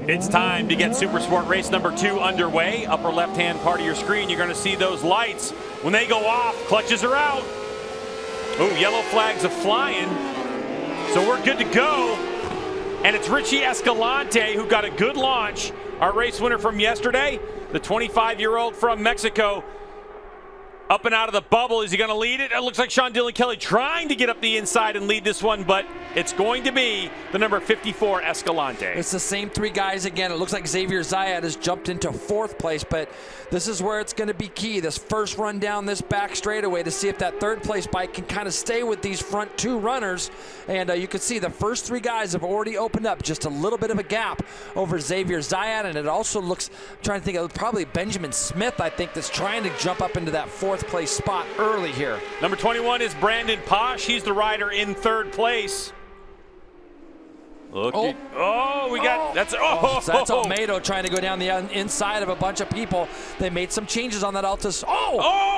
It's time to get Supersport race number 2 underway. Upper left-hand part of your screen, you're going to see those lights. When they go off, clutches are out. Oh, yellow flags are flying. So we're good to go. And it's Richie Escalante who got a good launch. Our race winner from yesterday, the 25-year-old from Mexico. Up and out of the bubble. Is he going to lead it? It looks like Sean Dylan Kelly trying to get up the inside and lead this one, but it's going to be the number 54 Escalante. It's the same three guys again. It looks like Xavier Zayat has jumped into 4th place, but this is where it's going to be key. This first run down this back straightaway to see if that 3rd place bike can kind of stay with these front 2 runners. And you can see the first 3 guys have already opened up just a little bit of a gap over Xavier Zayat, and it also looks, I'm trying to think of probably Benjamin Smith, I think, that's trying to jump up into that 4th place spot early here. Number 21 is Brandon Posh. He's the rider in 3rd place. Look. Oh, we got that's so that's Almeida trying to go down the inside of a bunch of people. They made some changes on that Altus.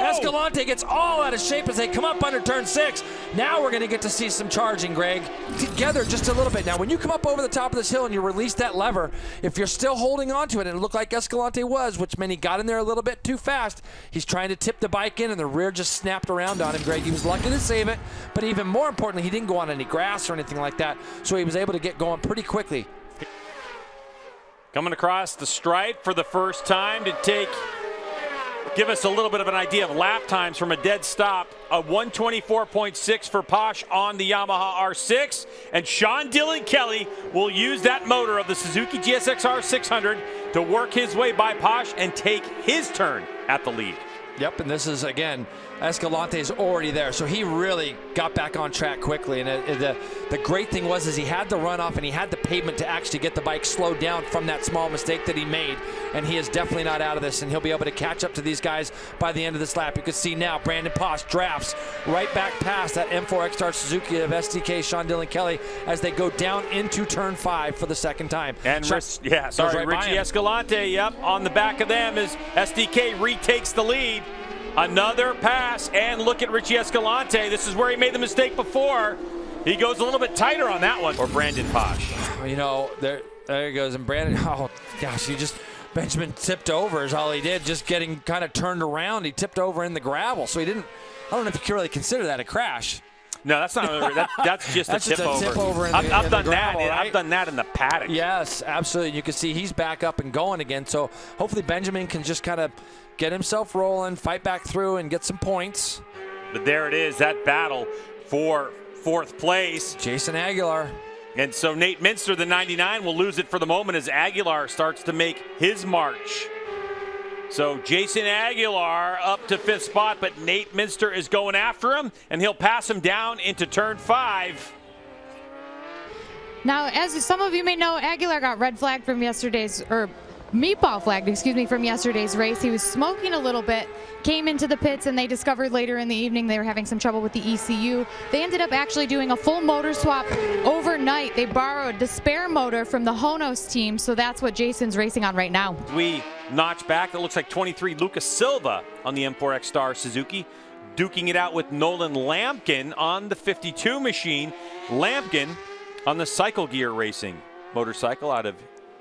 Escalante gets all out of shape as they come up under turn 6. Now we're going to get to see some charging, Greg. Together just a little bit. Now when you come up over the top of this hill and you release that lever, if you're still holding on to it, and it looked like Escalante was, which meant he got in there a little bit too fast, he's trying to tip the bike in and the rear just snapped around on him, Greg. He was lucky to save it, but even more importantly, he didn't go on any grass or anything like that, so he was able to get going pretty quickly. Coming across the stripe for the first time to give us a little bit of an idea of lap times from a dead stop. A 124.6 for Posh on the Yamaha R6, and Sean Dylan Kelly will use that motor of the Suzuki GSX-R 600 to work his way by Posh and take his turn at the lead. Yep, and this is, again, Escalante's already there, so he really got back on track quickly. And the great thing was he had the runoff and he had the pavement to actually get the bike slowed down from that small mistake that he made. And he is definitely not out of this, and he'll be able to catch up to these guys by the end of this lap. You can see now Brandon Posh drafts right back past that M4 ECSTAR Suzuki of SDK Sean Dylan Kelly as they go down into turn 5 for the 2nd time. And Richie Escalante, yep, on the back of them as SDK retakes the lead. Another pass, and look at Richie Escalante. This is where he made the mistake before. He goes a little bit tighter on that one. Or Brandon Posh. You know, there he goes. And Brandon, oh gosh, Benjamin tipped over is all he did, just getting kind of turned around. He tipped over in the gravel, so he didn't, I don't know if you can really consider that a crash. No, that's not. That's just that's a tip over. I've done that. Right? I've done that in the paddock. Yes, absolutely. You can see he's back up and going again. So hopefully Benjamin can just kind of get himself rolling, fight back through, and get some points. But there it is, that battle for 4th place. Jason Aguilar. And so Nate Minster, the 99, will lose it for the moment as Aguilar starts to make his march. So Jason Aguilar up to 5th spot, but Nate Minster is going after him, and he'll pass him down into turn 5. Now, as some of you may know, Aguilar got red flagged from yesterday's, or meatball flagged, excuse me, from yesterday's race. He was smoking a little bit, came into the pits, and they discovered later in the evening they were having some trouble with the ECU. They ended up actually doing a full motor swap overnight. They borrowed the spare motor from the HONOS team, so that's what Jason's racing on right now. We notch back. It looks like 23 Lucas Silva on the M4 ECSTAR Suzuki, duking it out with Nolan Lampkin on the 52 machine. Lampkin on the Cycle Gear Racing motorcycle out of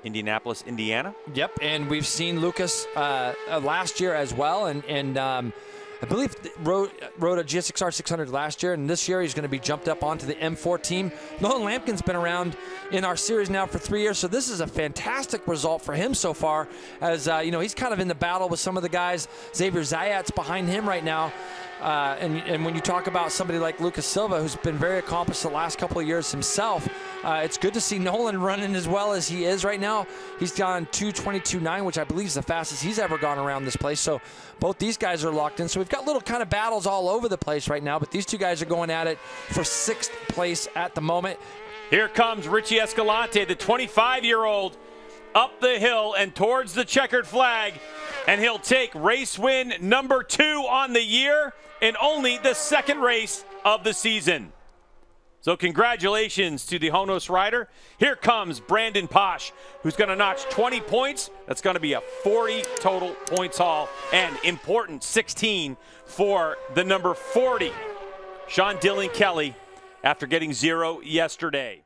Indianapolis, Indiana. Yep, and we've seen Lucas last year as well, and I believe rode a GSX-R 600 last year, and this year he's going to be jumped up onto the M4 team. Nolan Lampkin's been around in our series now for 3 years, so this is a fantastic result for him so far, as you know, he's kind of in the battle with some of the guys. Xavier Zayat's behind him right now. And when you talk about somebody like Lucas Silva, who's been very accomplished the last couple of years himself, it's good to see Nolan running as well as he is right now. He's gone 2:22.9, which I believe is the fastest he's ever gone around this place. So both these guys are locked in. So we've got little kind of battles all over the place right now, but these two guys are going at it for 6th place at the moment. Here comes Richie Escalante, the 25-year-old, up the hill and towards the checkered flag, and he'll take race win number 2 on the year in only the 2nd race of the season. So congratulations to the HONOS rider. Here comes Brandon Posh, who's going to notch 20 points. That's going to be a 40 total points haul, and important 16 for the number 40, Sean Dylan Kelly, after getting 0 yesterday.